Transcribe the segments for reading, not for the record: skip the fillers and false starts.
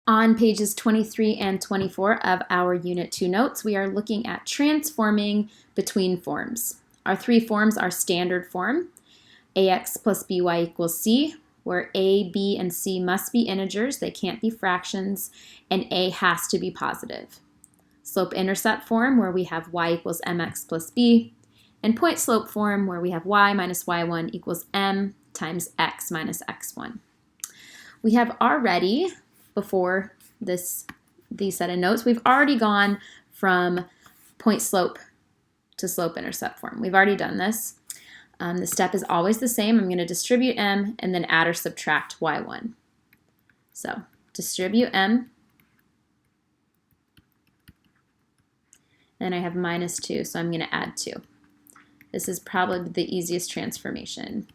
On pages 23 and 24 of our Unit 2 notes, we are looking at transforming between forms. Our three forms are standard form, ax plus by equals c, where a, b, and c must be integers, they can't be fractions, and a has to be positive. Slope-intercept form, where we have y equals mx plus b, and point-slope form, where we have y minus y1 equals m times x minus x1. We have already, before these set of notes, we've already gone from point-slope to slope-intercept form. We've already done this. The step is always the same. I'm going to distribute m and then add or subtract y1. So distribute m, and I have minus 2, so I'm going to add 2. This is probably the easiest transformation.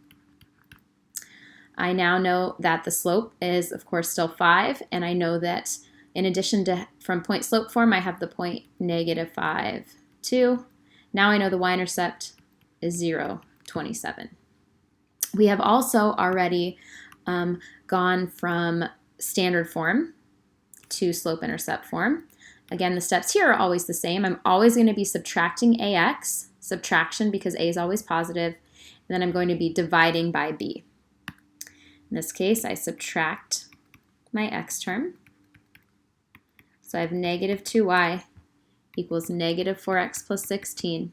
I now know that the slope is, of course, still 5, and I know that in addition to from point-slope form, I have the point -5, 2. Now I know the y-intercept is 0, 27. We have also already gone from standard form to slope-intercept form. Again, the steps here are always the same. I'm always going to be subtracting ax, subtraction because a is always positive, and then I'm going to be dividing by b. In this case, I subtract my x term. So I have negative 2y equals negative 4x plus 16.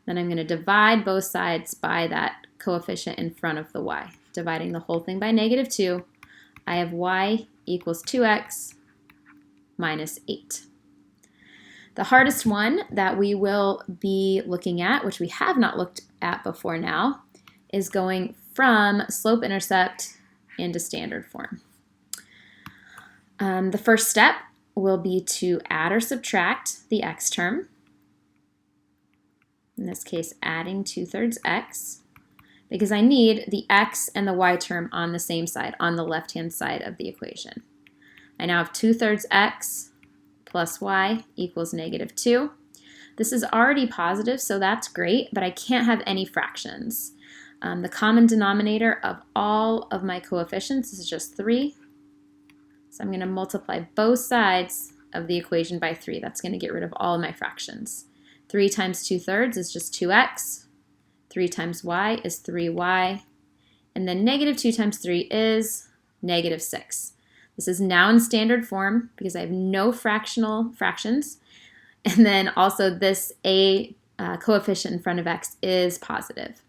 Then I'm going to divide both sides by that coefficient in front of the y. Dividing the whole thing by negative 2, I have y equals 2x minus 8. The hardest one that we will be looking at, which we have not looked at before now, is going from slope-intercept into standard form. The first step will be to add or subtract the x term. In this case, adding 2/3 x, because I need the x and the y term on the same side, on the left-hand side of the equation. I now have 2/3 x plus y equals negative 2. This is already positive, so that's great, but I can't have any fractions. The common denominator of all of my coefficients is just 3. So I'm going to multiply both sides of the equation by 3. That's going to get rid of all of my fractions. 3 times 2/3 is just 2x. 3 times y is 3y. And then negative 2 times 3 is negative 6. This is now in standard form because I have no fractions. And then also this a coefficient in front of x is positive.